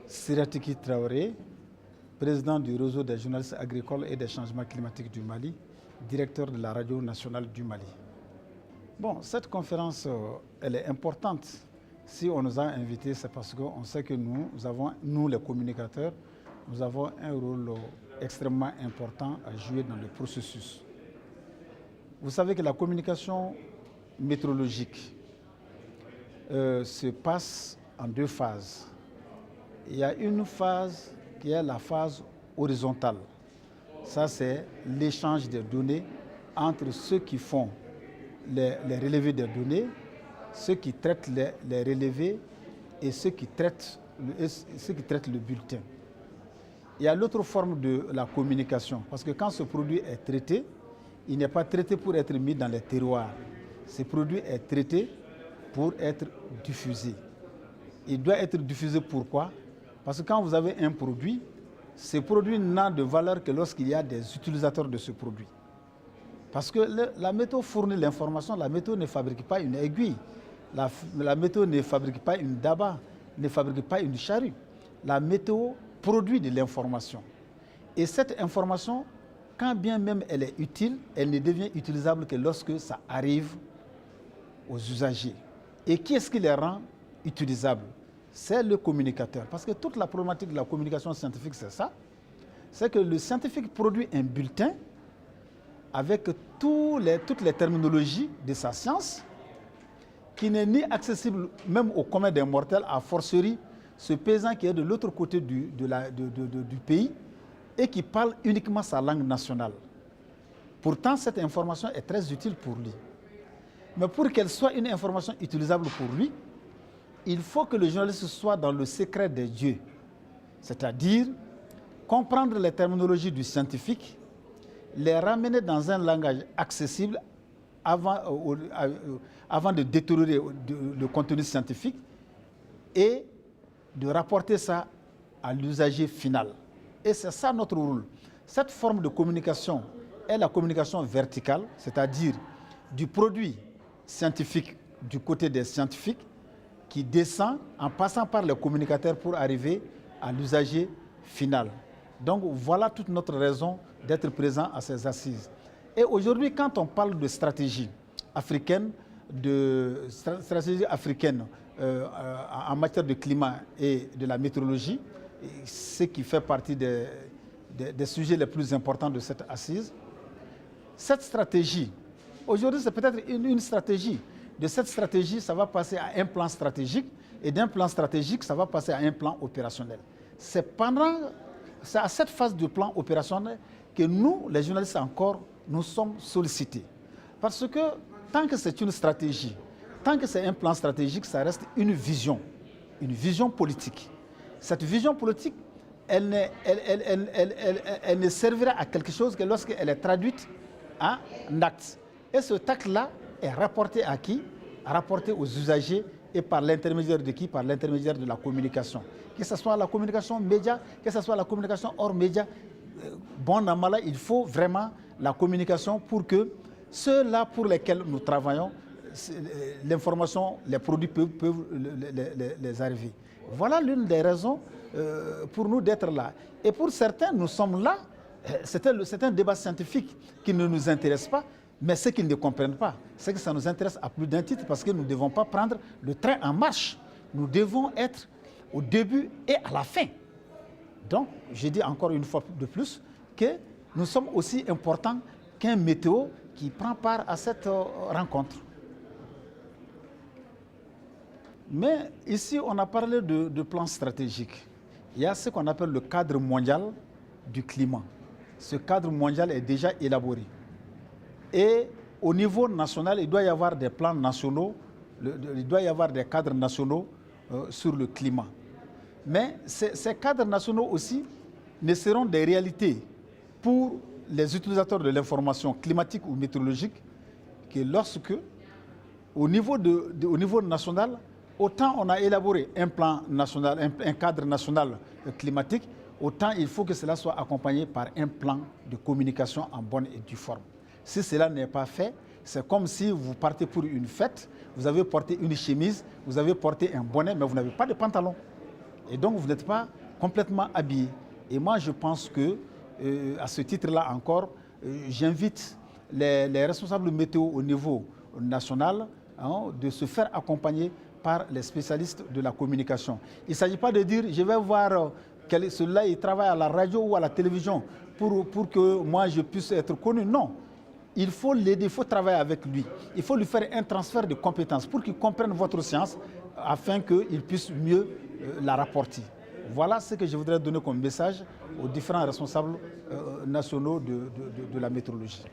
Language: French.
Siratiki Traoré, président du réseau des journalistes agricoles et des changements climatiques du Mali, directeur de la radio nationale du Mali. Bon, cette conférence, elle est importante. Si on nous a invités, c'est parce qu'on sait que nous les communicateurs, nous avons un rôle extrêmement important à jouer dans le processus. Vous savez que la communication météorologique se passe en deux phases. Il y a une phase qui est la phase horizontale. Ça, c'est l'échange des données entre ceux qui font les relevés des données, ceux qui traitent les relevés et ceux qui traitent le bulletin. Il y a l'autre forme de la communication, parce que quand ce produit est traité, il n'est pas traité pour être mis dans les terroirs. Ce produit est traité pour être diffusé. Il doit être diffusé pourquoi? Parce que quand vous avez un produit, ce produit n'a de valeur que lorsqu'il y a des utilisateurs de ce produit. Parce que la météo fournit l'information, la météo ne fabrique pas une aiguille, la météo ne fabrique pas une daba, ne fabrique pas une charrue. La météo produit de l'information. Et cette information, quand bien même elle est utile, elle ne devient utilisable que lorsque ça arrive aux usagers. Et qui est-ce qui les rend utilisables? C'est le communicateur. Parce que toute la problématique de la communication scientifique, c'est ça. C'est que le scientifique produit un bulletin avec toutes les terminologies de sa science, qui n'est ni accessible même au commun des mortels, à fortiori ce paysan qui est de l'autre côté du pays et qui parle uniquement sa langue nationale. Pourtant, cette information est très utile pour lui. Mais pour qu'elle soit une information utilisable pour lui, il faut que le journaliste soit dans le secret des dieux, c'est-à-dire comprendre les terminologies du scientifique, les ramener dans un langage accessible avant de détériorer le contenu scientifique et de rapporter ça à l'usager final. Et c'est ça notre rôle. Cette forme de communication est la communication verticale, c'est-à-dire du produit scientifique du côté des scientifiques qui descend en passant par les communicateurs pour arriver à l'usager final. Donc voilà toute notre raison d'être présent à ces assises. Et aujourd'hui, quand on parle de stratégie africaine, en matière de climat et de la météorologie, ce qui fait partie des sujets les plus importants de cette assise, cette stratégie, aujourd'hui c'est peut-être une stratégie. De cette stratégie, ça va passer à un plan stratégique, et d'un plan stratégique, ça va passer à un plan opérationnel. C'est à cette phase de plan opérationnel que nous, les journalistes encore, nous sommes sollicités. Parce que tant que c'est une stratégie, tant que c'est un plan stratégique, ça reste une vision politique. Cette vision politique, elle ne servira à quelque chose que lorsqu'elle est traduite en acte. Et ce acte-là est rapporté à qui? Rapporté aux usagers et par l'intermédiaire de qui? Par l'intermédiaire de la communication. Que ce soit la communication média, que ce soit la communication hors média, bon an mal an, il faut vraiment la communication pour que ceux-là pour lesquels nous travaillons, l'information, les produits peuvent les arriver. Voilà l'une des raisons pour nous d'être là. Et pour certains, nous sommes là, c'est un débat scientifique qui ne nous intéresse pas, mais ce qu'ils ne comprennent pas, c'est que ça nous intéresse à plus d'un titre parce que nous ne devons pas prendre le train en marche. Nous devons être au début et à la fin. Donc, je dis encore une fois de plus que nous sommes aussi importants qu'un météo qui prend part à cette rencontre. Mais ici, on a parlé de plan stratégique. Il y a ce qu'on appelle le cadre mondial du climat. Ce cadre mondial est déjà élaboré. Et au niveau national, il doit y avoir des plans nationaux, il doit y avoir des cadres nationaux sur le climat. Mais ces cadres nationaux aussi ne seront des réalités pour les utilisateurs de l'information climatique ou météorologique que lorsque, au niveau national, autant on a élaboré un plan national, un cadre national climatique, autant il faut que cela soit accompagné par un plan de communication en bonne et due forme. Si cela n'est pas fait, c'est comme si vous partez pour une fête, vous avez porté une chemise, vous avez porté un bonnet, mais vous n'avez pas de pantalon. Et donc, vous n'êtes pas complètement habillé. Et moi, je pense que, à ce titre-là encore, j'invite les responsables météo au niveau national de se faire accompagner par les spécialistes de la communication. Il ne s'agit pas de dire, je vais voir celui-là, il travaille à la radio ou à la télévision pour que moi je puisse être connu. Non, il faut l'aider, il faut travailler avec lui. Il faut lui faire un transfert de compétences pour qu'il comprenne votre science afin qu'il puisse mieux la rapporter. Voilà ce que je voudrais donner comme message aux différents responsables nationaux de la météorologie.